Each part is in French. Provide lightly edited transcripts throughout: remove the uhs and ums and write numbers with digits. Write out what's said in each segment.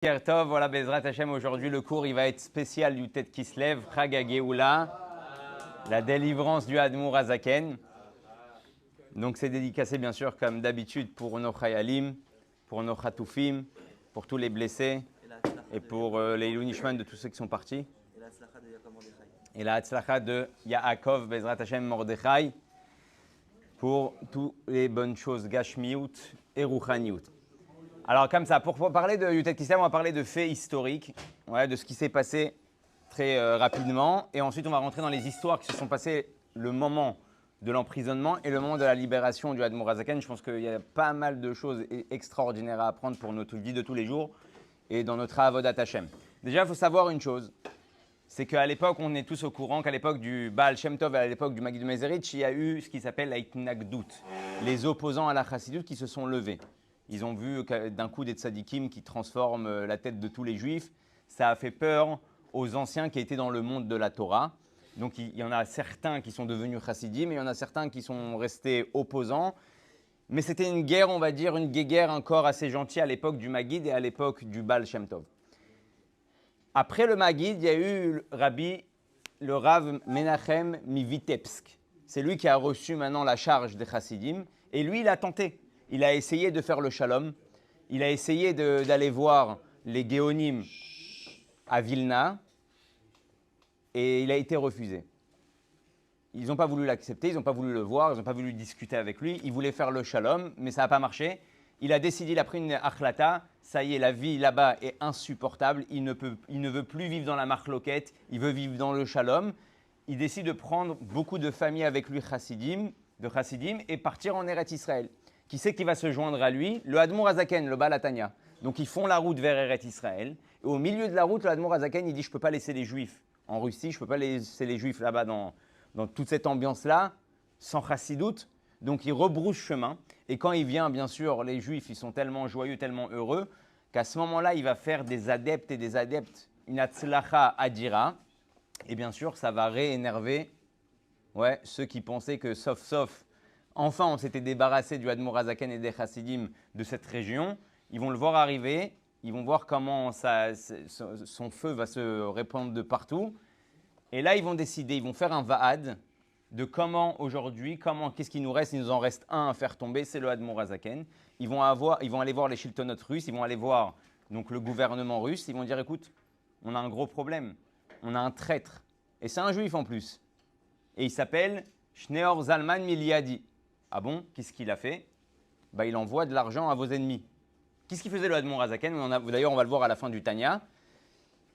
Boker Tov, voilà Bezrat Hashem, aujourd'hui le cours il va être spécial du Tête qui se lève, Chag HaGeoula, la délivrance du Admour Hazaken. Donc c'est dédicacé bien sûr comme d'habitude pour nos Chayalim, pour nos Chatoufim, pour tous les blessés et pour les Ilunishman de tous ceux qui sont partis. Et la Hatzlacha de Yaakov Bezrat Hashem Mordechai pour toutes les bonnes choses Gashmiut et Ruchaniut. Alors comme ça, pour parler de Yutet Kislev, on va parler de faits historiques, de ce qui s'est passé très rapidement. Et ensuite, on va rentrer dans les histoires qui se sont passées le moment de l'emprisonnement et le moment de la libération du Admour Hazaken. Je pense qu'il y a pas mal de choses extraordinaires à apprendre pour notre vie de tous les jours et dans notre Avodat Hashem. Déjà, il faut savoir une chose, c'est qu'à l'époque, on est tous au courant qu'à l'époque du Baal Shem Tov et à l'époque du Maggid Mezerich, il y a eu ce qui s'appelle la Itnagdout, les opposants à la Chassidut qui se sont levés. Ils ont vu d'un coup des tzadikim qui transforment la tête de tous les juifs. Ça a fait peur aux anciens qui étaient dans le monde de la Torah. Donc il y en a certains qui sont devenus chassidim, mais il y en a certains qui sont restés opposants. Mais c'était une guerre, on va dire, une guéguerre encore assez gentille à l'époque du Maggid et à l'époque du Baal Shem Tov. Après le Maggid, il y a eu le Rav Menachem Mivitebsk. C'est lui qui a reçu maintenant la charge des chassidim. Et lui, il a tenté. Il a essayé de faire le shalom. Il a essayé d'aller voir les Géonim à Vilna. Et il a été refusé. Ils n'ont pas voulu l'accepter, ils n'ont pas voulu le voir, ils n'ont pas voulu discuter avec lui. Ils voulaient faire le shalom, mais ça n'a pas marché. Il a décidé, il a pris une achlata. Ça y est, la vie là-bas est insupportable. Il ne veut plus vivre dans la marloquette, il veut vivre dans le shalom. Il décide de prendre beaucoup de familles avec lui chassidim et partir en Eretz Israël. Qui c'est qui va se joindre à lui? Le Admour Hazaken, le Baal Hatanya. Donc ils font la route vers Eretz Israël. Et au milieu de la route, le Admour Hazaken, il dit, je ne peux pas laisser les Juifs en Russie, je ne peux pas laisser les Juifs là-bas dans toute cette ambiance-là, sans chassidoute. Donc il rebrousse chemin. Et quand il vient, bien sûr, les Juifs, ils sont tellement joyeux, tellement heureux, qu'à ce moment-là, il va faire des adeptes, une Hatzlacha Adira. Et bien sûr, ça va réénerver ceux qui pensaient que sauf, enfin, on s'était débarrassé du Admour Hazaken et des Chassidim de cette région. Ils vont le voir arriver, ils vont voir comment son feu va se répandre de partout. Et là, ils vont décider, ils vont faire un Va'ad de comment aujourd'hui, qu'est-ce qui nous reste. Il nous en reste un à faire tomber, c'est le Admour Hazaken. Ils vont aller voir les shiltonotes russes, ils vont aller voir donc, le gouvernement russe. Ils vont dire, écoute, on a un gros problème, on a un traître. Et c'est un juif en plus. Et il s'appelle Shneor Zalman Miliadi. Ah bon? Qu'est-ce qu'il a fait? Il envoie de l'argent à vos ennemis. Qu'est-ce qu'il faisait le Admour Hazaken? D'ailleurs, on va le voir à la fin du Tanya.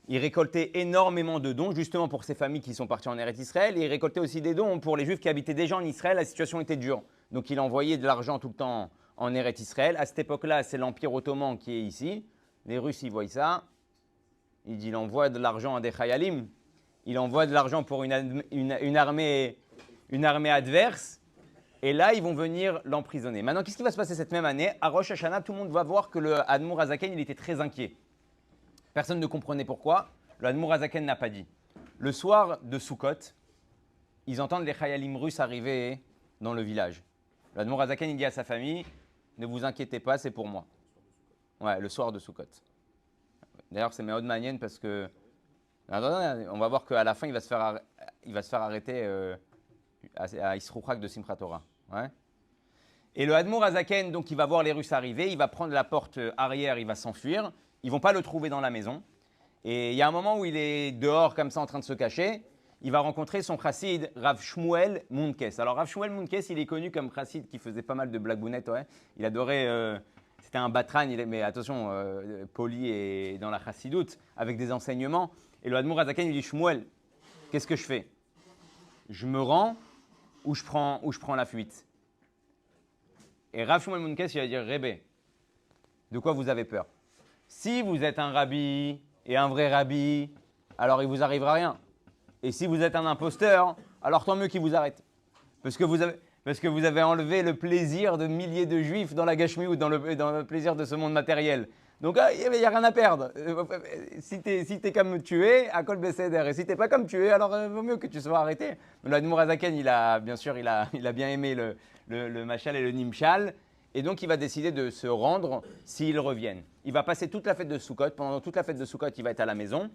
Il récoltait énormément de dons, justement pour ces familles qui sont parties en Eretz Israël. Et il récoltait aussi des dons pour les Juifs qui habitaient déjà en Israël. La situation était dure. Donc, il envoyait de l'argent tout le temps en Eretz Israël. À cette époque-là, c'est l'Empire ottoman qui est ici. Les Russes, ils voient ça. Il envoie de l'argent à des Chayalim. Il envoie de l'argent pour une armée adverse. Et là, ils vont venir l'emprisonner. Maintenant, qu'est-ce qui va se passer cette même année? À Rosh Hashanah, tout le monde va voir que le Admour Hazaken, il était très inquiet. Personne ne comprenait pourquoi. Le Admour Hazaken n'a pas dit. Le soir de Sukkot, ils entendent les Chayalim russes arriver dans le village. Le Admour Hazaken, il dit à sa famille, ne vous inquiétez pas, c'est pour moi. Le soir de Sukkot. D'ailleurs, c'est Meod Manien parce que on va voir qu'à la fin, il va se faire arrêter à Isrouchak de Simchat Torah. Et le Admour Hazaken, donc, il va voir les Russes arriver, il va prendre la porte arrière, il va s'enfuir. Ils ne vont pas le trouver dans la maison. Et il y a un moment où il est dehors comme ça en train de se cacher. Il va rencontrer son chassid Rav Shmuel Munkes. Alors Rav Shmuel Munkes, il est connu comme chassid qui faisait pas mal de blagounettes. Il adorait, c'était un batran, mais attention, poli et dans la chassidoute, avec des enseignements. Et le Admour Hazaken, il dit, Shmuel, qu'est-ce que je fais? Je me rends ou je prends la fuite? Et Rav Shmuel Munkes, il va dire, Rebbe, de quoi vous avez peur? Si vous êtes un rabbi et un vrai rabbi, alors il ne vous arrivera rien. Et si vous êtes un imposteur, alors tant mieux qu'il vous arrête. Parce que vous avez enlevé le plaisir de milliers de juifs dans la Gashmiut, dans le plaisir de ce monde matériel. Donc il n'y a rien à perdre. Si tu es comme tu es, à Kol Besséder. Et si tu n'es pas comme tu es, alors il vaut mieux que tu sois arrêté. Le Admour Hazaken, il a bien aimé le Machal et le Nimshal. Et donc, il va décider de se rendre s'ils reviennent. Il va passer toute la fête de Sukkot. Pendant toute la fête de Sukkot, il va être à la maison.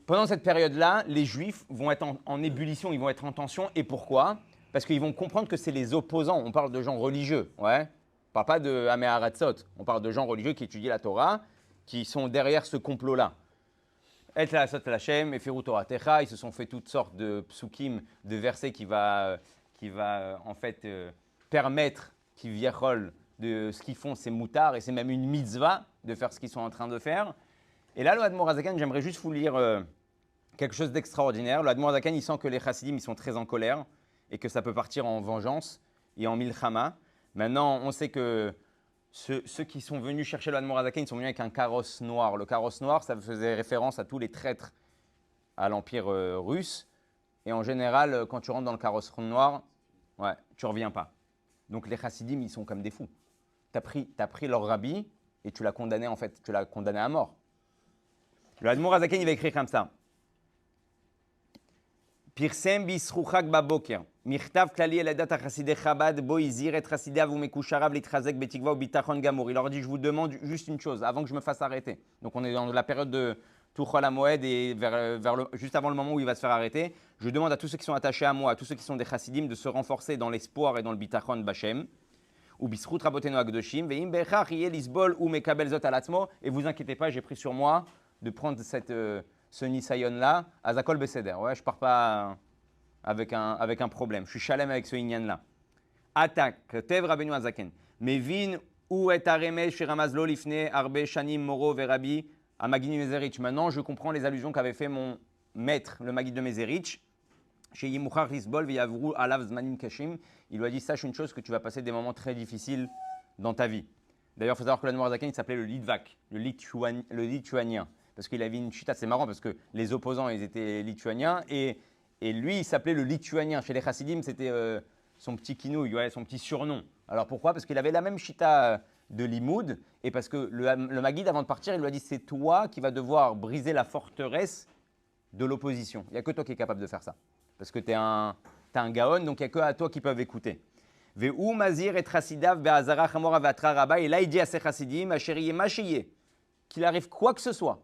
Pendant cette période-là, les Juifs vont être en ébullition, ils vont être en tension. Et pourquoi? Parce qu'ils vont comprendre que c'est les opposants. On parle de gens religieux. Ouais. On ne parle pas de Amé Haratzot. On parle de gens religieux qui étudient la Torah, qui sont derrière ce complot-là. Et la Sot Lachem, Efiru Torah Techa, ils se sont fait toutes sortes de psukim, de versets qui va en fait permettre qu'ils viennent de ce qu'ils font, c'est moutard et c'est même une mitzvah de faire ce qu'ils sont en train de faire. Et là, le Admor Hazaken, j'aimerais juste vous lire quelque chose d'extraordinaire. Le Admor Hazaken, il sent que les Chassidim, ils sont très en colère et que ça peut partir en vengeance et en milchama. Maintenant, on sait que ceux qui sont venus chercher le Admor Hazaken, ils sont venus avec un carrosse noir. Le carrosse noir, ça faisait référence à tous les traîtres à l'Empire russe. Et en général, quand tu rentres dans le carrosse noir, ouais, tu ne reviens pas. Donc les Chassidim, ils sont comme des fous. Tu as pris leur rabbi et tu l'as condamné en fait, tu l'as condamné à mort. Le Admor Hazaken, il va écrire comme ça. Pirsem bisruchak baboker. Mirtav klali eladat chasidei Chabad bo izir et chasidav umekusharav litchazek betikva ubitachon gamour. Il leur dit, je vous demande juste une chose avant que je me fasse arrêter. Donc on est dans la période de Tuchol HaMoed et juste avant le moment où il va se faire arrêter. Je demande à tous ceux qui sont attachés à moi, à tous ceux qui sont des chassidim, de se renforcer dans l'espoir et dans le bitachon b'Hashem. Ou bisrut rabotenu akdoshim ve'im bechach yeh lisbol ou mekabel zot alatzmo. Et vous inquiétez pas, j'ai pris sur moi de prendre ce nisayon-là à Zakol Beseder. Ouais, je ne pars pas avec un problème. Je suis chalem avec ce inyan-là. Attaque, Tev Rabbeinu Hazaken. Mevin ou et aremesh shiramazlo lifne arbe shanim moro verabi à Magid Mezerich. Maintenant, je comprends les allusions qu'avait fait mon maître, le Magid de Mezerich. Chez Yimuchar Lisbol v'yavru alav zmanim kashim. Il lui a dit, sache une chose, que tu vas passer des moments très difficiles dans ta vie. D'ailleurs, il faut savoir que l'Admor Hazaken, il s'appelait le Litvak, le lituanien. Parce qu'il avait une chita, c'est marrant parce que les opposants, ils étaient lituaniens et lui, il s'appelait le lituanien. Chez les Chassidim, c'était son petit kinouille, ouais, son petit surnom. Alors pourquoi? Parce qu'il avait la même chita de limoud et parce que le Maguide, avant de partir, il lui a dit, c'est toi qui vas devoir briser la forteresse de l'opposition. Il n'y a que toi qui es capable de faire ça. Parce que tu es un gaon, donc il n'y a que à toi qui peuvent écouter. Ve'u mazir et chassidav be'azara chamora ve'atra rabba. Et là, il dit à ses chassidim, acheriye machiye, qu'il arrive quoi que ce soit.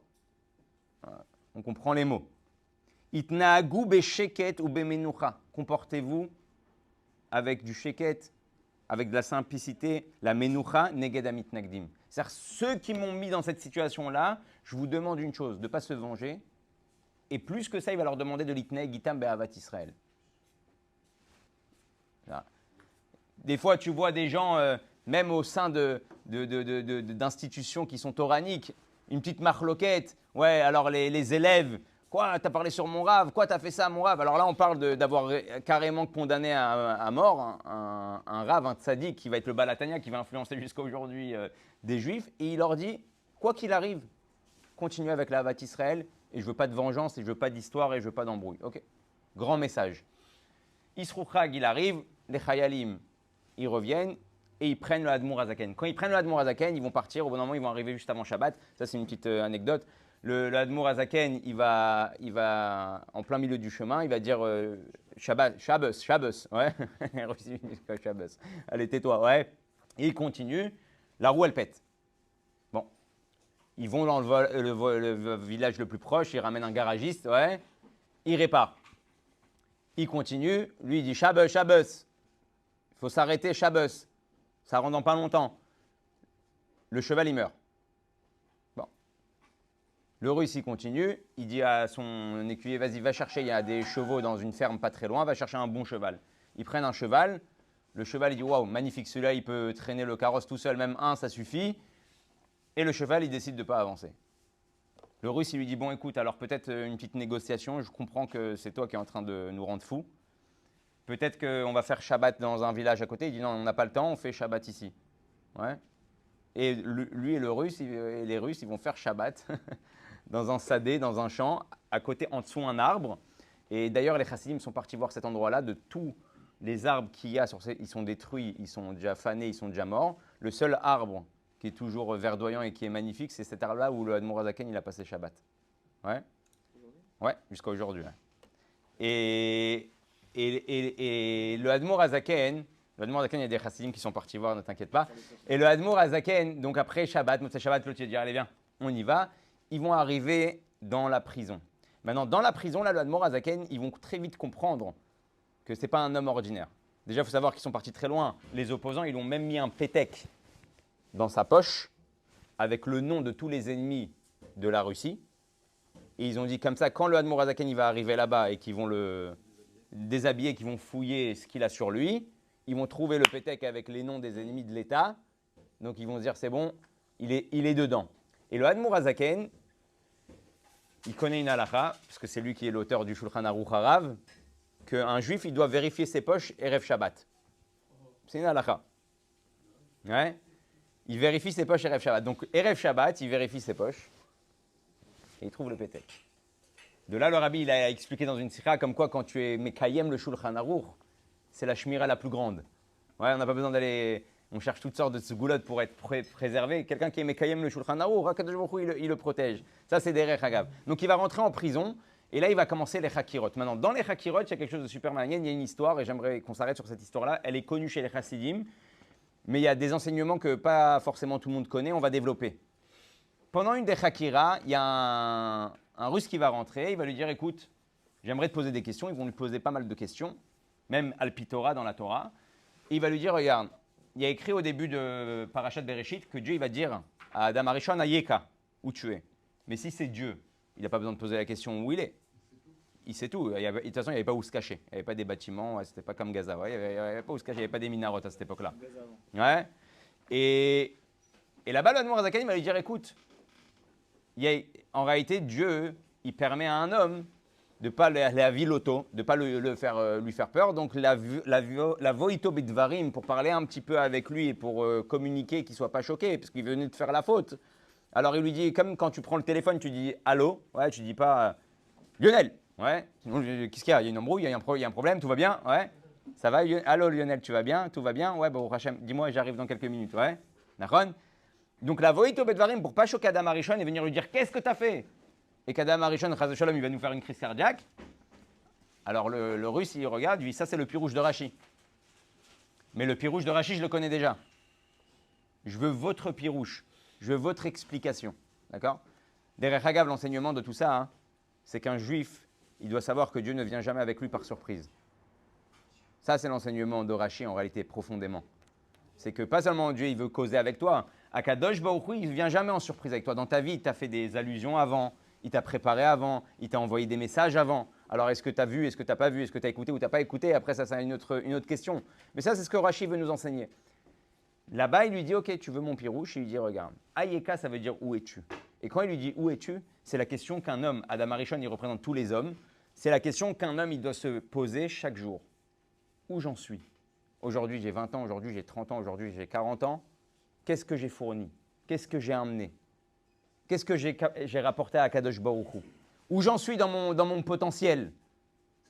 On comprend les mots. Itnaagu besheket ou bemenucha. Comportez-vous avec du sheket, avec de la simplicité, la menucha neged amit nagdim. C'est-à-dire, ceux qui m'ont mis dans cette situation-là, je vous demande une chose, de ne pas se venger. Et plus que ça, il va leur demander de l'itnei gitam be'avat Israël. Des fois, tu vois des gens, même au sein d'institutions qui sont toraniques, une petite marloquette. Ouais, alors les élèves, quoi, t'as parlé sur mon rave, quoi, t'as fait ça à mon rave. Alors là, on parle d'avoir carrément condamné à mort un rave, un tzaddik qui va être le balatania, qui va influencer jusqu'à aujourd'hui des juifs. Et il leur dit, quoi qu'il arrive, continuez avec la Havat Israël et je veux pas de vengeance et je veux pas d'histoire et je veux pas d'embrouille. Ok, grand message. Isrouchag, il arrive, les chayalim, ils reviennent. Et ils prennent le Admor Hazaken. Quand ils prennent le Admor Hazaken, ils vont partir. Au bon moment, ils vont arriver juste avant Shabbat. Ça, c'est une petite anecdote. Le Admor Hazaken, il va en plein milieu du chemin. Il va dire Shabbat, Shabbos. Ouais, Shabbos. Allez, tais-toi. Ouais. Et il continue. La roue, elle pète. Bon. Ils vont dans le village le plus proche. Ils ramènent un garagiste. Ouais. Il répare. Il continue. Lui, il dit Shabbos, Shabbos. Il faut s'arrêter, Shabbos. Ça rentre dans pas longtemps. Le cheval, il meurt. Bon. Le Russe, il continue. Il dit à son écuyer, vas-y, va chercher. Il y a des chevaux dans une ferme pas très loin. Va chercher un bon cheval. Ils prennent un cheval. Le cheval, il dit, waouh, magnifique. Celui-là, il peut traîner le carrosse tout seul. Même un, ça suffit. Et le cheval, il décide de ne pas avancer. Le Russe, il lui dit, bon, écoute, alors peut-être une petite négociation. Je comprends que c'est toi qui es en train de nous rendre fous. Peut-être qu'on va faire Shabbat dans un village à côté. Il dit non, on n'a pas le temps, on fait Shabbat ici. Ouais. Et lui et les Russes, ils vont faire Shabbat dans un sadé, dans un champ, à côté, en dessous un arbre. Et d'ailleurs, les chassidim sont partis voir cet endroit-là. De tous les arbres qu'il y a, ils sont détruits, ils sont déjà fanés, ils sont déjà morts. Le seul arbre qui est toujours verdoyant et qui est magnifique, c'est cet arbre-là où le Admor Hazaken, il a passé Shabbat. Ouais. Ouais, jusqu'à aujourd'hui. Ouais. Et le Admor Hazaken, Le Admour Azaken, il y a des chassidim qui sont partis voir, ne t'inquiète pas. Et le Admour Azaken, donc après Shabbat, Motzei Shabbat, l'autre il dit allez viens, on y va. Ils vont arriver dans la prison. Maintenant, dans la prison, là, le Admour Azaken, ils vont très vite comprendre que ce n'est pas un homme ordinaire. Déjà, il faut savoir qu'ils sont partis très loin. Les opposants, ils ont même mis un pétec dans sa poche avec le nom de tous les ennemis de la Russie. Et ils ont dit comme ça, quand le Admour Azaken il va arriver là-bas et qu'ils vont le déshabiller, qu'ils vont fouiller ce qu'il a sur lui, ils vont trouver le pétec avec les noms des ennemis de l'État. Donc ils vont se dire c'est bon, il est dedans. Et le Admour Azaken, il connaît une halakha, parce que c'est lui qui est l'auteur du Shulchan Aruch Harav, qu'un juif, il doit vérifier ses poches Erev Shabbat. C'est une halakha. Ouais. Il vérifie ses poches Erev Shabbat. Donc Erev Shabbat, il vérifie ses poches et il trouve le pétec. De là, le rabbi, il a expliqué dans une sikha comme quoi quand tu es Mekayem le Shulchan Aruch, c'est la shmira la plus grande. Ouais, on n'a pas besoin d'aller... On cherche toutes sortes de segoulottes pour être préservé. Quelqu'un qui est Mekayem le Shulchan Aruch, HaKadosh Baruch Hu, il le protège. Ça, c'est Derech Hagav. Donc, il va rentrer en prison et là, il va commencer les Chakirot. Maintenant, dans les Chakirot, il y a quelque chose de super malin. Il y a une histoire et j'aimerais qu'on s'arrête sur cette histoire-là. Elle est connue chez les Chassidim, mais il y a des enseignements que pas forcément tout le monde connaît. On va développer. Pendant une des Chakiras, il y a un Russe qui va rentrer. Il va lui dire, écoute, j'aimerais te poser des questions. Ils vont lui poser pas mal de questions, même Al-Pitora dans la Torah. Et il va lui dire, regarde, il y a écrit au début de Parashat Bereshit que Dieu il va dire à Adam Arishon, Ayeka, où tu es. Mais si c'est Dieu, il n'a pas besoin de poser la question où il est. Il sait tout. De toute façon, il n'y avait pas où se cacher. Il n'y avait pas des bâtiments, c'était pas comme Gaza. Ouais, il n'y avait pas où se cacher, il n'y avait pas des minarotes à cette époque-là. Ouais. Et là-bas, le Admour Azaken va lui dire, écoute, en réalité, Dieu, il permet à un homme de ne pas la viloto, de ne pas lui faire peur. Donc, la voito bidvarim, pour parler un petit peu avec lui et pour communiquer, qu'il ne soit pas choqué, parce qu'il venait de faire la faute. Alors, il lui dit, comme quand tu prends le téléphone, tu dis allô, ouais, tu dis pas Lionel, ouais, sinon, qu'est-ce qu'il y a? Il y a une embrouille, il y a un problème, tout va bien, ouais, ça va, allô Lionel, tu vas bien, tout va bien, ouais, bon, Hachem, dis-moi, j'arrive dans quelques minutes, ouais, d'accord. Donc, la voito bidvarim, pour ne pas choquer Adam Arishon et venir lui dire, qu'est-ce que tu as fait? Et qu'Adam Arishon, Chas Shalom, il va nous faire une crise cardiaque. Alors le Russe, il regarde, il dit, ça c'est le pirouge de Rashi. Mais le pirouge de Rashi, je le connais déjà. Je veux votre pirouge, je veux votre explication. D'accord? Derech Hagav, l'enseignement de tout ça, hein, c'est qu'un juif, il doit savoir que Dieu ne vient jamais avec lui par surprise. Ça, c'est l'enseignement de Rashi en réalité, profondément. C'est que pas seulement Dieu, il veut causer avec toi. Akadosh Baruch Hu, il ne vient jamais en surprise avec toi. Dans ta vie, il t'a fait des allusions avant. Il t'a préparé avant, il t'a envoyé des messages avant. Alors, est-ce que tu as vu, est-ce que tu n'as pas vu, est-ce que tu as écouté ou tu n'as pas écouté? Après, ça, c'est une autre question. Mais ça, c'est ce que Rashi veut nous enseigner. Là-bas, il lui dit, ok, tu veux mon pirouche? Il lui dit, regarde, Ayeka, ça veut dire où es-tu? Et quand il lui dit où es-tu, c'est la question qu'un homme, Adam Arishon, il représente tous les hommes, c'est la question qu'un homme, il doit se poser chaque jour. Où j'en suis? Aujourd'hui, j'ai 20 ans, aujourd'hui, j'ai 30 ans, aujourd'hui, j'ai 40 ans. Qu'est-ce que j'ai fourni? Qu'est-ce que j'ai amené? Qu'est-ce que j'ai rapporté à Kadosh Baruch Hu? Où j'en suis dans mon potentiel?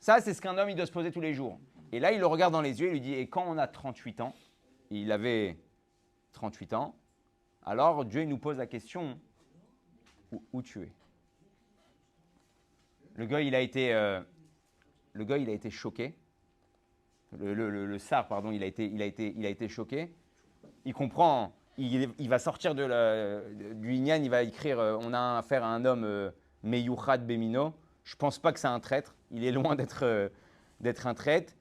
Ça, c'est ce qu'un homme il doit se poser tous les jours. Et là, il le regarde dans les yeux et lui dit, et quand on a 38 ans, il avait 38 ans, alors Dieu il nous pose la question, où tu es? Le gars, il a été choqué. Le Sar, pardon, il a été choqué. Il comprend... Il va sortir du Inyan, il va écrire on a affaire à un homme Meyuchad Bemino. Je ne pense pas que c'est un traître. Il est loin d'être un traître.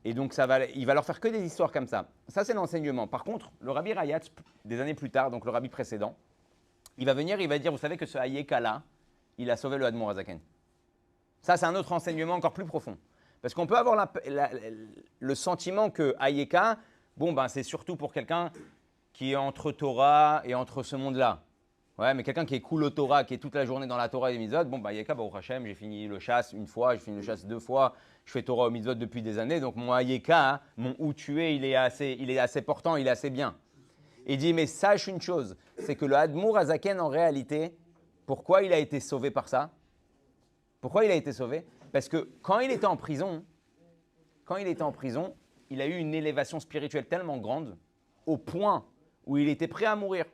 Et donc, il va leur faire que des histoires comme ça. Ça, c'est l'enseignement. Par contre, le Rabbi Rayat, des années plus tard, donc le Rabbi précédent, il va venir, il va dire vous savez que ce Hayeka-là, il a sauvé le Admour Azaken. Ça, c'est un autre enseignement encore plus profond. Parce qu'on peut avoir le sentiment que Hayeka, bon, ben, c'est surtout pour quelqu'un qui est entre Torah et entre ce monde-là. Ouais, mais quelqu'un qui est cool au Torah, qui est toute la journée dans la Torah et les mitzvot, bon, bah, Ayeka, Baruch Hashem, j'ai fini le chasse une fois, j'ai fini le chasse 2 fois, je fais Torah au mitzvot depuis des années, donc mon Ayeka, hein, mon où tu es, il est assez portant, il est assez bien. Et il dit, mais sache une chose, c'est que le Admour Azaken, en réalité, pourquoi il a été sauvé par ça? Pourquoi il a été sauvé? Parce que quand il était en prison, il a eu une élévation spirituelle tellement grande, au point où il était prêt à mourir.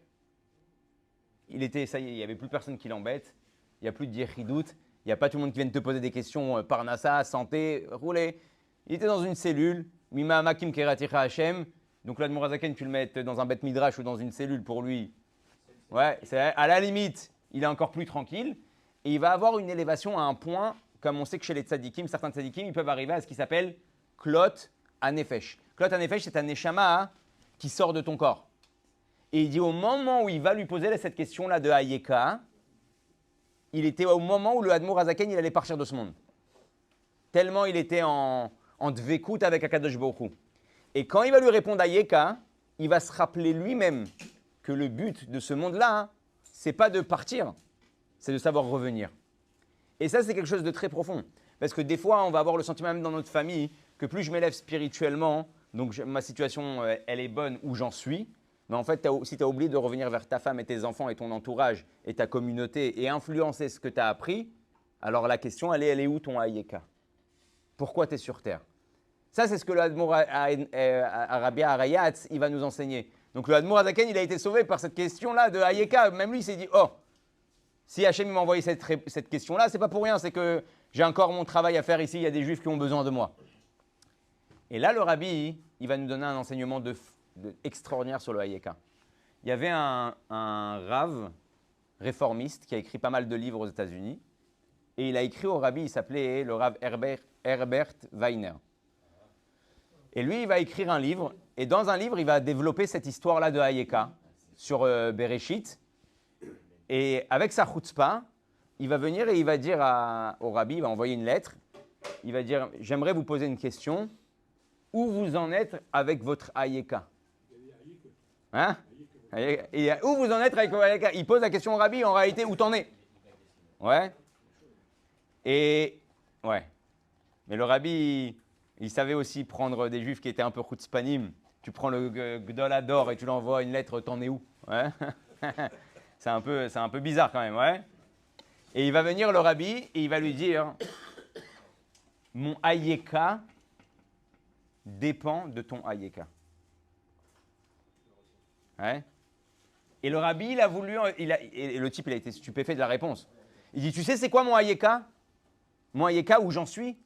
Ça y est, il n'y avait plus personne qui l'embête, il n'y a plus de yéchidout, il n'y a pas tout le monde qui vient te poser des questions par Nassa, santé, rouler. Il était dans une cellule, Mima Makim Keraticha Hashem. Donc l'Admour Hazaken, tu le mets dans un beth midrash ou dans une cellule pour lui. Ouais, c'est à la limite, il est encore plus tranquille. Et il va avoir une élévation à un point, comme on sait que chez les tzadikim, certains tzadikim, ils peuvent arriver à ce qui s'appelle klot anefesh. Klot anefesh, c'est un neshama qui sort de ton corps. Et il dit au moment où il va lui poser cette question-là de Hayeka, il était au moment où le Admour Hazaken, il allait partir de ce monde. Tellement il était en dvekout avec Akadosh Baruch Hu. Et quand il va lui répondre Hayeka, il va se rappeler lui-même que le but de ce monde-là, c'est pas de partir, c'est de savoir revenir. Et ça, c'est quelque chose de très profond. Parce que des fois, on va avoir le sentiment même dans notre famille que plus je m'élève spirituellement, donc ma situation, elle est bonne où j'en suis, mais en fait, si tu as oublié de revenir vers ta femme et tes enfants et ton entourage et ta communauté et influencer ce que tu as appris, alors la question, elle est où ton Hayeka? Pourquoi tu es sur Terre? Ça, c'est ce que le Admour Rabbi Arayatz, il va nous enseigner. Donc le Admour Hazaken, il a été sauvé par cette question-là de Hayeka. Même lui, il s'est dit, oh, si Hachem m'a envoyé cette question-là, c'est pas pour rien, c'est que j'ai encore mon travail à faire ici, il y a des Juifs qui ont besoin de moi. Et là, le Rabbi, il va nous donner un enseignement extraordinaire sur le Hayeka. Il y avait un Rav réformiste qui a écrit pas mal de livres aux États-Unis, et il a écrit au Rabbi, il s'appelait le Rav Herbert Weiner. Et lui, il va écrire un livre, et dans un livre, il va développer cette histoire-là de Hayeka sur Bereshit. Et avec sa chutzpah, il va venir et il va dire au Rabbi, il va envoyer une lettre, il va dire, j'aimerais vous poser une question, où vous en êtes avec votre Hayeka? Hein? Où vous en êtes avec votre Hayeka? Il pose la question au Rabbi, en réalité, où t'en es? Ouais. Et, ouais. Mais le Rabbi, il savait aussi prendre des Juifs qui étaient un peu chutzpanim. Tu prends le Gdol Ador et tu l'envoies une lettre, t'en es où? Ouais. C'est un peu bizarre quand même, ouais. Et il va venir le Rabbi et il va lui dire, mon Hayeka dépend de ton Hayeka. Ouais. Et le Rabbi, il a voulu, et le type, il a été stupéfait de la réponse. Il dit, tu sais, c'est quoi mon Hayeka? Mon Hayeka, où j'en suis,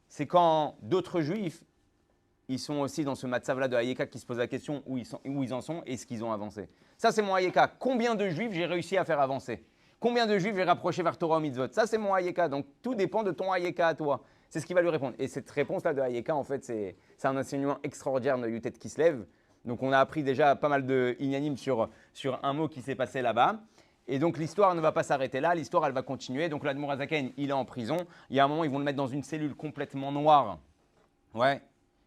c'est quand d'autres Juifs, ils sont aussi dans ce matzav-là de Hayeka qui se posent la question où ils en sont et ce qu'ils ont avancé. Ça, c'est mon Hayeka. Combien de Juifs j'ai réussi à faire avancer? Combien de Juifs j'ai rapproché vers Torah ou Mitzvot? Ça, c'est mon Hayeka. Donc, tout dépend de ton Hayeka à toi. C'est ce qu'il va lui répondre. Et cette réponse-là de Hayeka, en fait, c'est un enseignement extraordinaire de Yutet Kislev. Donc, on a appris déjà pas mal de inyanim sur un mot qui s'est passé là-bas. Et donc, l'histoire ne va pas s'arrêter là. L'histoire, elle va continuer. Donc, l'Admour Hazaken, il est en prison. Il y a un moment, ils vont le mettre dans une cellule complètement noire. Ouais.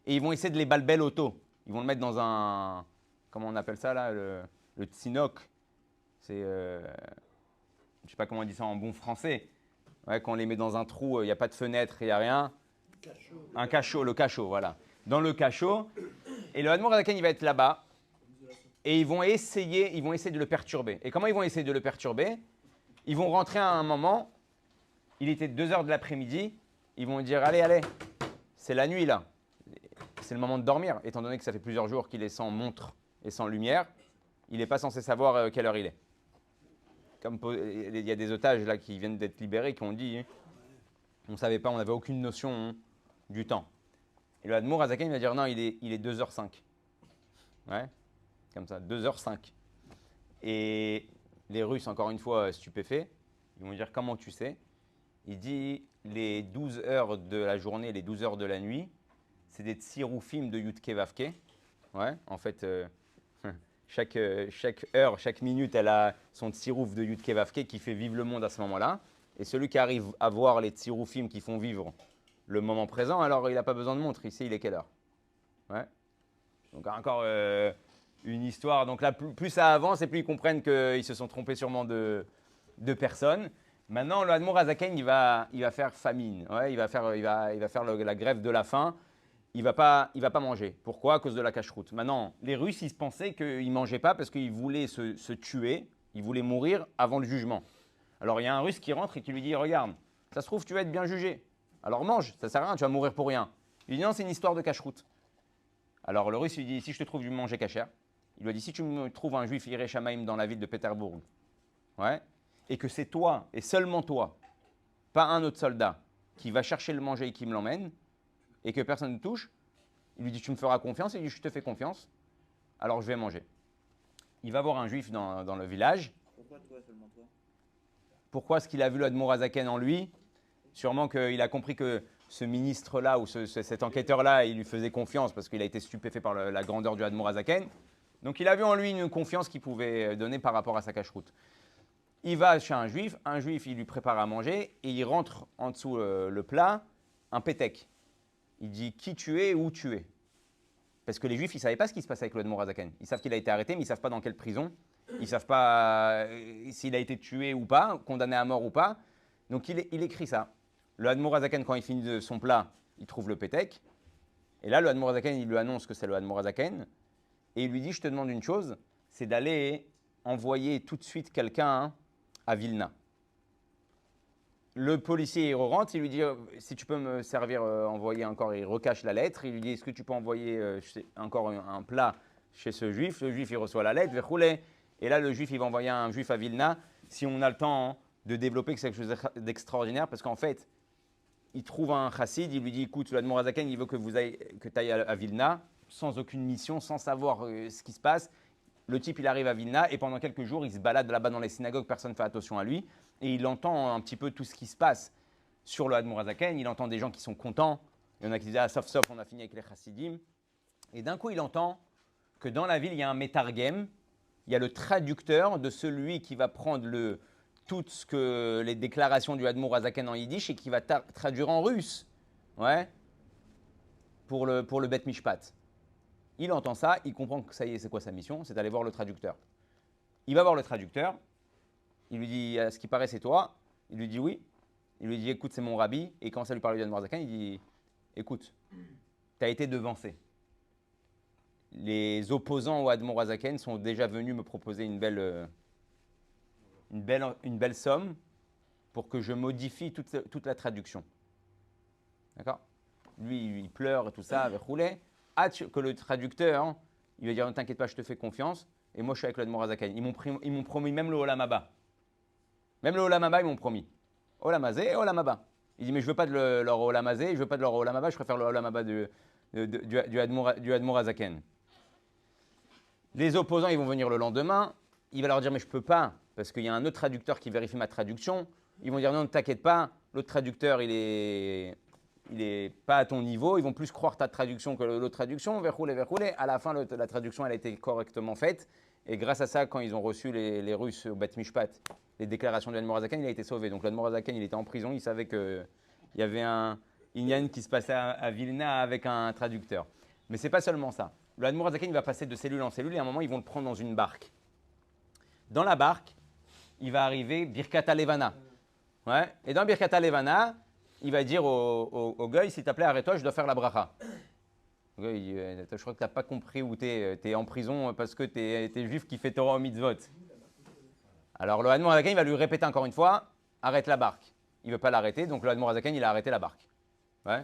Et ils vont essayer de les balbel auto. Ils vont le mettre dans un… Comment on appelle ça, là? Le tsinok. C'est… je ne sais pas comment on dit ça en bon français. Ouais, quand on les met dans un trou, il n'y a pas de fenêtre, il n'y a rien. Cachot. Un cachot, le cachot, voilà. Dans le cachot. Et le Admour Hazaken, il va être là-bas. Et ils vont essayer de le perturber. Et comment ils vont essayer de le perturber? Ils vont rentrer à un moment. Il était 2h de l'après-midi. Ils vont dire, allez, c'est la nuit, là. C'est le moment de dormir, étant donné que ça fait plusieurs jours qu'il est sans montre et sans lumière, il n'est pas censé savoir quelle heure il est. Comme il y a des otages là qui viennent d'être libérés qui ont dit, hein, on ne savait pas, on n'avait aucune notion du temps. Et le Admour Hazaken va dire non, il est 2h05. Ouais, comme ça, 2h05. Et les Russes, encore une fois, stupéfaits, ils vont dire comment tu sais? Il dit les 12 heures de la journée, les 12 heures de la nuit, c'est des tsiroufim de Yudke Vavke. Ouais, en fait, chaque heure, chaque minute, elle a son tsirouf de Yudke Vavke qui fait vivre le monde à ce moment-là. Et celui qui arrive à voir les tsiroufim qui font vivre le moment présent, alors il n'a pas besoin de montre. Ici, il est quelle heure? Ouais. Donc encore une histoire. Donc là, plus ça avance et plus ils comprennent qu'ils se sont trompés sûrement de personnes. Maintenant, le Admour Hazaken, il va faire famine. Ouais, il va faire la grève de la faim. Il va pas manger. Pourquoi? À cause de la cacheroute. Maintenant, les Russes, ils pensaient qu'ils ne mangeaient pas parce qu'ils voulaient se tuer, ils voulaient mourir avant le jugement. Alors, il y a un Russe qui rentre et qui lui dit, regarde, ça se trouve, tu vas être bien jugé. Alors mange, ça ne sert à rien, tu vas mourir pour rien. Il dit, non, c'est une histoire de cacheroute. Alors, le Russe lui dit, si je te trouve du manger cachère, il lui a dit, si tu me trouves un juif Iré Shamaïm dans la ville de Pétersbourg, ouais, et que c'est toi, et seulement toi, pas un autre soldat, qui va chercher le manger et qui me l'emmène, et que personne ne touche, Il lui dit, tu me feras confiance. Il dit, je te fais confiance. Alors je vais manger. Il va voir un juif dans le village. Pourquoi toi, seulement toi? Pourquoi est-ce qu'il a vu l'Admour Azaken en lui? Sûrement qu'il a compris que ce ministre-là ou cet enquêteur-là, il lui faisait confiance parce qu'il a été stupéfait par la grandeur du Admour Azaken. Donc il a vu en lui une confiance qu'il pouvait donner par rapport à sa cache-route. Il va chez un juif, il lui prépare à manger et il rentre en dessous le plat un pétek. Il dit qui tu es, où tu es. Parce que les juifs, ils ne savaient pas ce qui se passait avec le Admour Azaken. Ils savent qu'il a été arrêté, mais ils ne savent pas dans quelle prison. Ils ne savent pas s'il a été tué ou pas, condamné à mort ou pas. Donc il écrit ça. Le Admour Azaken, quand il finit de son plat, il trouve le pétek. Et là, le Admour Azaken, il lui annonce que c'est le Admour Azaken. Et il lui dit, je te demande une chose, c'est d'aller envoyer tout de suite quelqu'un à Vilna. Le policier, il rentre, il lui dit, si tu peux me servir, envoyer encore, il recache la lettre. Il lui dit, est-ce que tu peux envoyer encore un plat chez ce juif? Le juif, il reçoit la lettre, verroulé. Et là, le juif, il va envoyer un juif à Vilna. Si on a le temps de développer quelque chose d'extraordinaire, parce qu'en fait, il trouve un chassid, il lui dit, écoute, l'Admour Azaken, il veut que tu ailles à Vilna, sans aucune mission, sans savoir ce qui se passe. Le type, il arrive à Vilna et pendant quelques jours, il se balade là-bas dans les synagogues, personne ne fait attention à lui. Et il entend un petit peu tout ce qui se passe sur le Admour Azaken. Il entend des gens qui sont contents. Il y en a qui disent, ah, sauf, on a fini avec les chassidim. Et d'un coup, il entend que dans la ville, il y a un métargem. Il y a le traducteur de celui qui va prendre toutes les déclarations du Admour Azaken en yiddish et qui va traduire en russe. Ouais. Pour le Bet Mishpat. Il entend ça, il comprend que ça y est, c'est quoi sa mission? C'est d'aller voir le traducteur. Il va voir le traducteur, il lui dit, à ce qui paraît, c'est toi. Il lui dit oui. Il lui dit, écoute, c'est mon rabbi. Et quand ça lui parle du Admour Azaken, il dit, écoute, tu as été devancé. Les opposants au Admour Azaken sont déjà venus me proposer une belle somme pour que je modifie toute la traduction. D'accord? Lui, il pleure et tout ça, avec roulé. Que le traducteur, il va dire, ne t'inquiète pas, je te fais confiance. Et moi, je suis avec l'Admour Azaken. Ils m'ont promis même le Olam Haba. Même le Olam Haba, ils m'ont promis. Olam Hazé et Olam Haba. Il dit, mais je ne veux pas de leur Olam Hazé, je ne veux pas de leur Olam Haba, je préfère le Olam Haba du Admour Azaken. Les opposants, ils vont venir le lendemain. Il va leur dire, mais je ne peux pas, parce qu'il y a un autre traducteur qui vérifie ma traduction. Ils vont dire, non, ne t'inquiète pas, l'autre traducteur, il n'est pas à ton niveau. Ils vont plus croire ta traduction que l'autre traduction. Verroulé. À la fin, la traduction, elle a été correctement faite. Et grâce à ça, quand ils ont reçu les Russes au Bet Mishpat, les déclarations de l'Admour Azaken, il a été sauvé. Donc l'Admour Azaken, il était en prison. Il savait qu'il y avait un Inyan qui se passait à Vilna avec un traducteur. Mais ce n'est pas seulement ça. L'Admour Azaken, il va passer de cellule en cellule et à un moment, ils vont le prendre dans une barque. Dans la barque, il va arriver Birkat Levana. Ouais. Et dans Birkat Levana, il va dire au gars, s'il te plaît, arrête-toi, je dois faire la bracha. Le gars, il dit, je crois que tu n'as pas compris où tu es. Tu es en prison parce que tu es juif qui fait Torah au mitzvot. Alors le Admour Azaken, il va lui répéter encore une fois, arrête la barque. Il ne veut pas l'arrêter, donc le Admour Azaken, il a arrêté la barque. Ouais.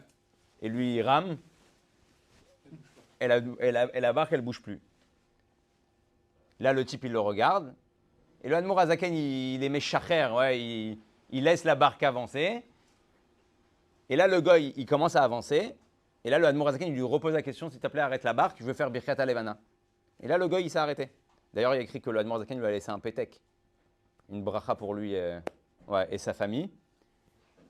Et lui, il rame. Et la barque, elle ne bouge plus. Là, le type, il le regarde. Et le Admour Azaken, il est méchacher, ouais, il laisse la barque avancer. Et là, le gars, il commence à avancer. Et là, le Admour Azaken, il lui repose la question, s'il te plaît, arrête la barque, je veux faire Birkat Levana. Et là, le gars, il s'est arrêté. D'ailleurs, il y a écrit que le Admour Azaken lui a laissé un pétek. Une bracha pour lui et sa famille.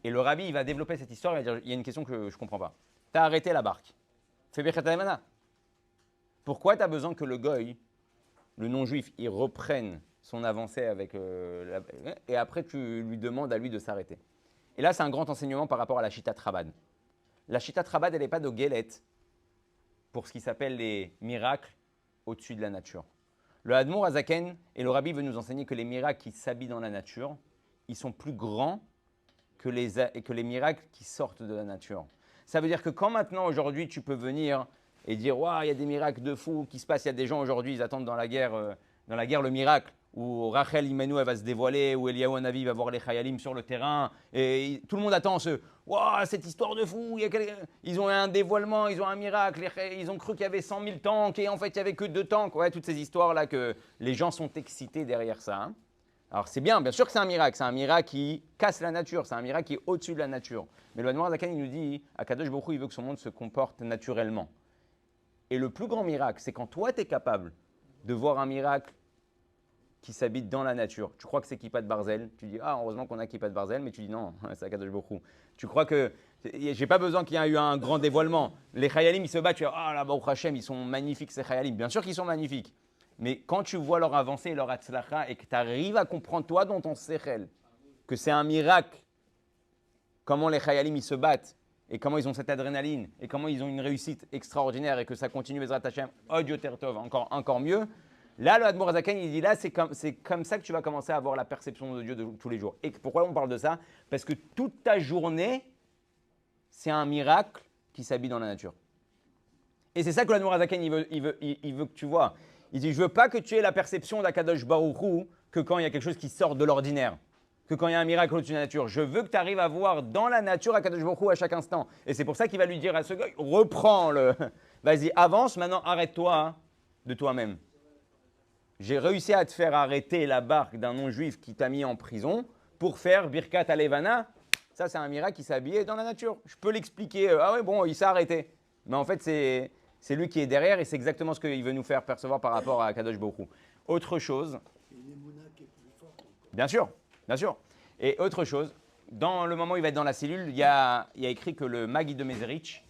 Et le rabbi, il va développer cette histoire, il va dire, il y a une question que je ne comprends pas. Tu as arrêté la barque. Fais Birkat Levana. Pourquoi tu as besoin que le goy, le non-juif, il reprenne son avancée avec et après tu lui demandes à lui de s'arrêter. Et là, c'est un grand enseignement par rapport à la Shitat Chabad. La Shitat Chabad, elle n'est pas de Guélette pour ce qui s'appelle les miracles au-dessus de la nature. Le Admour Azaken et le Rabbi veut nous enseigner que les miracles qui s'habillent dans la nature, ils sont plus grands que les miracles qui sortent de la nature. Ça veut dire que quand maintenant, aujourd'hui, tu peux venir et dire, waouh, il y a des miracles de fou qui se passent, il y a des gens aujourd'hui, ils attendent dans la guerre le miracle, où Rachel Imenu, elle va se dévoiler, où Eliyahu Hanavi va voir les Chayalim sur le terrain, et tout le monde attend waouh, cette histoire de fou, ils ont un dévoilement, ils ont un miracle, ils ont cru qu'il y avait 100 000 tanks, et en fait, il n'y avait que 2 tanks, ouais, toutes ces histoires-là que les gens sont excités derrière ça. Hein. Alors c'est bien sûr que c'est un miracle qui casse la nature, c'est un miracle qui est au-dessus de la nature. Mais le Admour Azaken, il nous dit, Akadosh Baruch Hu, il veut que son monde se comporte naturellement. Et le plus grand miracle, c'est quand toi, tu es capable de voir un miracle qui s'habite dans la nature. Tu crois que c'est Kippat Barzel. Tu dis, ah, heureusement qu'on a Kippat Barzel, mais tu dis non, c'est Akadosh Baruch Hu. Tu crois que j'ai pas besoin qu'il y ait eu un grand dévoilement. Les Chayalim, ils se battent, tu dis, ah, là, Baruch Hashem, ils sont magnifiques, ces Chayalim. Bien sûr qu'ils sont magnifiques. Mais quand tu vois leur avancée et leur atzlacha et que tu arrives à comprendre, toi, dans ton sechel, que c'est un miracle, comment les Chayalim, ils se battent, et comment ils ont cette adrénaline, et comment ils ont une réussite extraordinaire, et que ça continue, Bezrat Hashem, Od Yoter Tov, encore mieux. Là, le Admor Hazaken, il dit là, c'est comme ça que tu vas commencer à avoir la perception de Dieu de tous les jours. Et pourquoi on parle de ça? Parce que toute ta journée, c'est un miracle qui s'habille dans la nature. Et c'est ça que l'Admor Hazaken, il veut que tu vois. Il dit, je veux pas que tu aies la perception d'Akadosh Baruch Hu que quand il y a quelque chose qui sort de l'ordinaire, que quand il y a un miracle au-dessus de la nature. Je veux que tu arrives à voir dans la nature Akadosh Baruch Hu à chaque instant. Et c'est pour ça qu'il va lui dire à ce gars, reprends le, vas-y, avance, maintenant arrête-toi de toi-même. J'ai réussi à te faire arrêter la barque d'un non-juif qui t'a mis en prison pour faire Birkat Alevana. Ça, c'est un miracle qui s'est habillé dans la nature. Je peux l'expliquer. Ah ouais, bon, il s'est arrêté. Mais en fait, c'est lui qui est derrière et c'est exactement ce qu'il veut nous faire percevoir par rapport à Kadosh Baruch Hu. Autre chose. Bien sûr, bien sûr. Et autre chose, dans le moment où il va être dans la cellule, il y a écrit que le Magid de Mezerich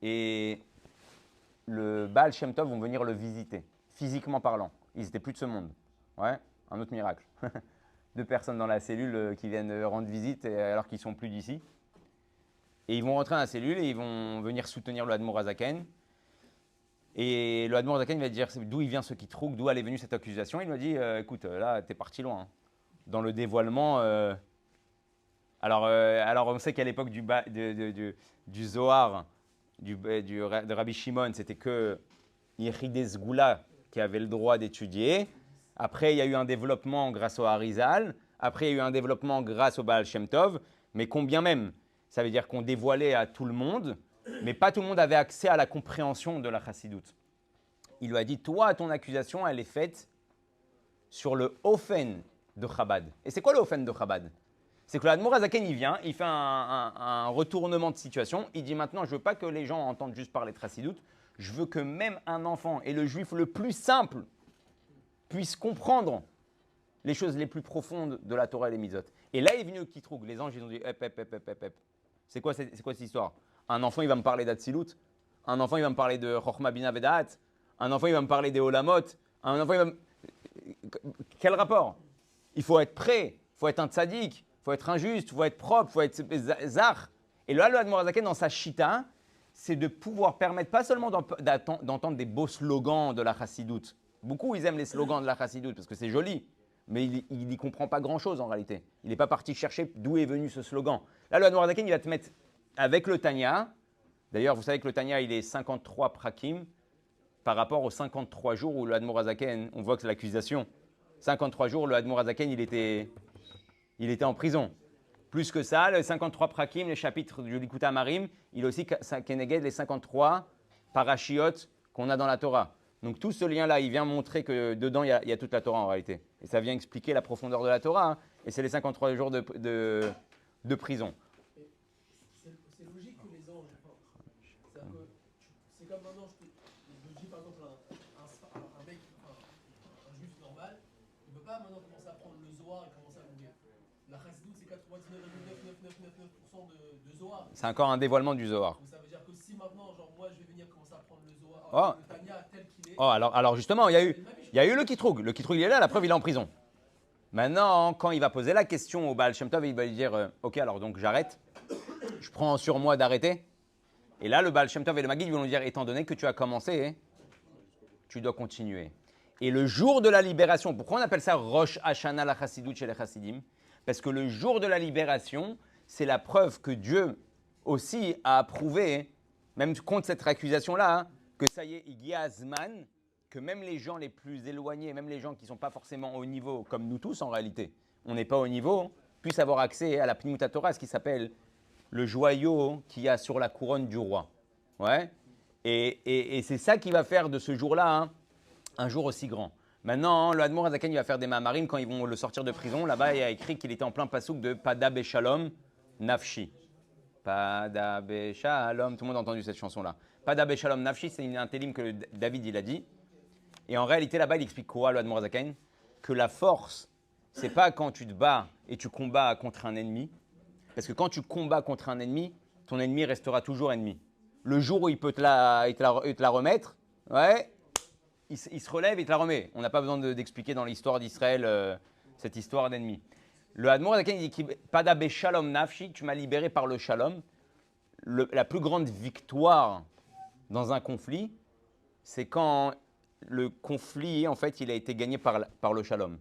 et le Baal Shem Tov vont venir le visiter, physiquement parlant. Ils n'étaient plus de ce monde. Ouais, un autre miracle. 2 personnes dans la cellule qui viennent rendre visite alors qu'ils ne sont plus d'ici. Et ils vont rentrer dans la cellule et ils vont venir soutenir le Admor Hazaken. Et le Admor Hazaken va dire d'où il vient ce qui trouve, d'où elle est venue cette accusation. Il m'a dit écoute, là, t'es parti loin. Hein. Dans le dévoilement. Alors, on sait qu'à l'époque du Zohar, de Rabbi Shimon, c'était que Yechidei Sgula qui avait le droit d'étudier. Après, il y a eu un développement grâce au Harizal. Après, il y a eu un développement grâce au Baal Shem Tov. Mais combien même? Ça veut dire qu'on dévoilait à tout le monde, mais pas tout le monde avait accès à la compréhension de la chassidoute. Il lui a dit, toi, ton accusation, elle est faite sur le Ofen de Chabad. Et c'est quoi le Ofen de Chabad? C'est que l'Admor Hazaken, il vient, il fait un retournement de situation. Il dit maintenant, je ne veux pas que les gens entendent juste parler de chassidoute. Je veux que même un enfant et le juif le plus simple puisse comprendre les choses les plus profondes de la Torah et les Mitzvot. Et là, il est venu au Kitroug. Les anges, ils ont dit, c'est quoi cette histoire? Un enfant, il va me parler d'Atsilut. Un enfant, il va me parler de Chochma Bina Vedaat. Un enfant, il va me parler des Olamot. Un enfant, il va me... Quel rapport? Il faut être prêt. Il faut être un tzaddik. Il faut être injuste. Il faut être propre. Il faut être zach. Et là, le Admor Hazaken, dans sa chita, c'est de pouvoir permettre pas seulement d'entendre des beaux slogans de la chassidoute. Beaucoup, ils aiment les slogans de la chassidoute parce que c'est joli. Mais il n'y comprend pas grand-chose en réalité. Il n'est pas parti chercher d'où est venu ce slogan. Là, le Admor Hazaken, il va te mettre avec le Tanya. D'ailleurs, vous savez que le Tanya, il est 53 prakim par rapport aux 53 jours où le Admor Hazaken, on voit que c'est l'accusation. 53 jours, le Admor Hazaken, il était en prison. Plus que ça, le 53 prakim, le chapitre du Likuta Amarim, il est aussi Keneged les 53 parashiot qu'on a dans la Torah. Donc tout ce lien-là, il vient montrer que dedans, il y a toute la Torah en réalité. Et ça vient expliquer la profondeur de la Torah. Hein. Et c'est les 53 jours de prison. C'est logique que les anges. C'est comme maintenant, je dis par exemple un mec, un juif normal, il ne peut pas maintenant commencer à prendre le Zohar et commencer à mourir. La chassidoute, c'est 99,99999% de Zohar. C'est encore un dévoilement du Zohar. Donc ça veut dire que si maintenant, genre moi, je vais venir commencer à prendre le Zohar, le Tanya tel qu'il est. Oh, alors justement, il y a eu le Kitroug. Le Kitroug, il est là, la preuve, il est en prison. Maintenant, quand il va poser la question au Baal Shem Tov, il va lui dire ok, alors donc j'arrête. Je prends sur moi d'arrêter. Et là, le Baal Shem Tov et le Magid vont lui dire étant donné que tu as commencé, tu dois continuer. Et le jour de la libération, pourquoi on appelle ça Rosh Hashanah la Chassidut chez les Chassidim? Parce que le jour de la libération, c'est la preuve que Dieu aussi a approuvé, même contre cette accusation-là, hein, que ça y est, il y a Zman, que même les gens les plus éloignés, même les gens qui ne sont pas forcément au niveau, comme nous tous en réalité, on n'est pas au niveau, puissent avoir accès à la Pnimut Torah, ce qui s'appelle le joyau qu'il y a sur la couronne du roi. Ouais. Et c'est ça qui va faire de ce jour-là hein, un jour aussi grand. Maintenant, le Admor Hazaken il va faire des mamarim quand ils vont le sortir de prison. Là-bas, il y a écrit qu'il était en plein pasouk de Pada Beshalom Nafshi. Pada Beshalom, tout le monde a entendu cette chanson-là. Pada Beshalom Nafshi, c'est un télim que David il a dit. Et en réalité, là-bas, il explique quoi, le Admor Hazaken? Que la force, c'est pas quand tu te bats et tu combats contre un ennemi. Parce que quand tu combats contre un ennemi, ton ennemi restera toujours ennemi. Le jour où il peut te la remettre, ouais, il se relève et te la remet. On n'a pas besoin d'expliquer dans l'histoire d'Israël cette histoire d'ennemi. Le Admor Hazaken, il dit Pada Beshalom Nafshi, tu m'as libéré par le shalom. La plus grande victoire dans un conflit, c'est quand le conflit, en fait, il a été gagné par le shalom.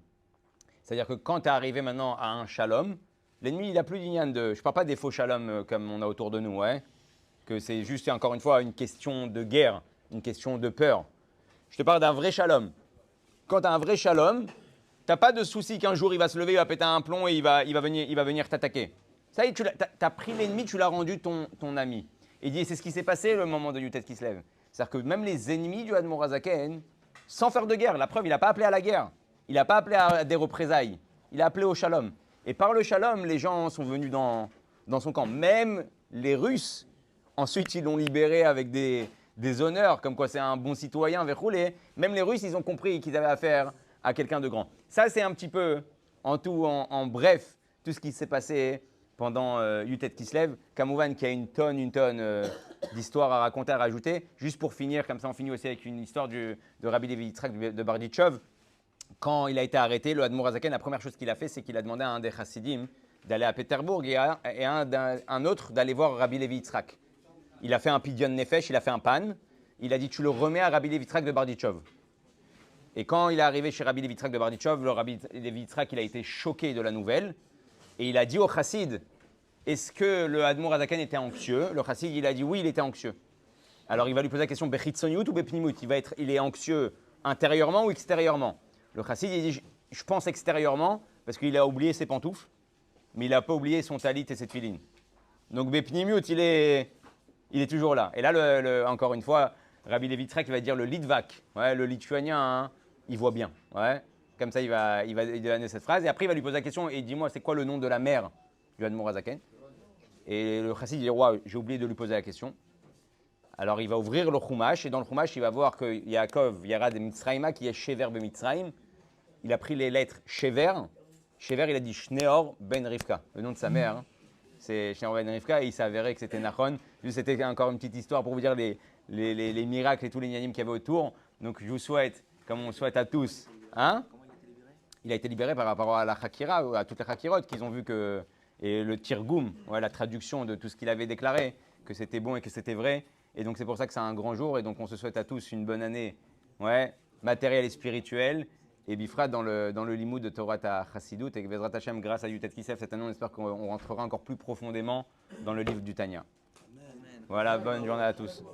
C'est-à-dire que quand tu es arrivé maintenant à un shalom, l'ennemi, il n'a plus d'ignan de... Je ne parle pas des faux shalom comme on a autour de nous, ouais, que c'est juste, encore une fois, une question de guerre, une question de peur. Je te parle d'un vrai shalom. Quand tu as un vrai shalom, tu n'as pas de souci qu'un jour, il va se lever, il va péter un plomb et il va venir t'attaquer. Ça y est, tu as pris l'ennemi, tu l'as rendu ton ami. Et il dit, c'est ce qui s'est passé le moment de Yutet qui se lève. C'est-à-dire que même les ennemis du Admor Hazaken, sans faire de guerre, la preuve, il n'a pas appelé à la guerre. Il n'a pas appelé à des représailles. Il a appelé au shalom. Et par le shalom, les gens sont venus dans son camp. Même les Russes, ensuite, ils l'ont libéré avec des honneurs, comme quoi c'est un bon citoyen, verroulé. Même les Russes, ils ont compris qu'ils avaient affaire à quelqu'un de grand. Ça, c'est un petit peu, en tout, en bref, tout ce qui s'est passé pendant Yutet Kislev. Kamouvan qui a une tonne d'histoires à raconter, à rajouter. Juste pour finir, comme ça on finit aussi avec une histoire de Rabbi Levi Yitzhak de Barditchov. Quand il a été arrêté, le Admor Hazaken, la première chose qu'il a fait, c'est qu'il a demandé à un des Chassidim d'aller à Pétersbourg et un autre d'aller voir Rabbi Levi Yitzhak. Il a fait un pidyon nefesh, il a fait un pan. Il a dit, tu le remets à Rabbi Levi Yitzhak de Barditchov. Et quand il est arrivé chez Rabbi Levi Yitzhak de Barditchov, le Rabbi Levi Yitzhak, il a été choqué de la nouvelle. Et il a dit au chassid, est-ce que le Admor Hazaken était anxieux? Le chassid, il a dit oui, il était anxieux. Alors il va lui poser la question, Bechitzoniut ou Bepnimut? Il est anxieux intérieurement ou extérieurement? Le chassid, il dit, je pense extérieurement, parce qu'il a oublié ses pantoufles, mais il n'a pas oublié son talit et ses tefilines. Donc Bepnimut, il est toujours là. Et là, encore une fois, Rabbi Levi Yitzhak, il va dire le Litvak, ouais, le lituanien, hein, il voit bien. Ouais. Comme ça, il va donner cette phrase. Et après, il va lui poser la question, et dis-moi, c'est quoi le nom de la mère du Admor Hazaken? Et le chassid dit, ouais, j'ai oublié de lui poser la question. Alors, il va ouvrir le Chumash, et dans le Chumash, il va voir que Yaakov, Yarad Mitzrayma, qui est Shever ben Mitzrayim. Il a pris les lettres Shever. Shever, il a dit Shneor ben Rivka, le nom de sa mère. Hein. C'est Shneor ben Rivka, et il s'est avéré que c'était Nachon. C'était encore une petite histoire pour vous dire les miracles et tous les nianim qu'il y avait autour. Donc, je vous souhaite, comme on souhaite à tous, hein? Il a été libéré par rapport à la Hakira, à toutes les Hakirot qu'ils ont vu que, et le Tirgoum, ouais, la traduction de tout ce qu'il avait déclaré, que c'était bon et que c'était vrai. Et donc c'est pour ça que c'est un grand jour. Et donc on se souhaite à tous une bonne année, ouais, matérielle et spirituelle. Et Bifra dans le limoud de Torah Chassidut. Et Bezrat Hashem, grâce à Yutet Kislev, cette année, on espère qu'on rentrera encore plus profondément dans le livre du Tanya. Voilà, bonne journée à tous.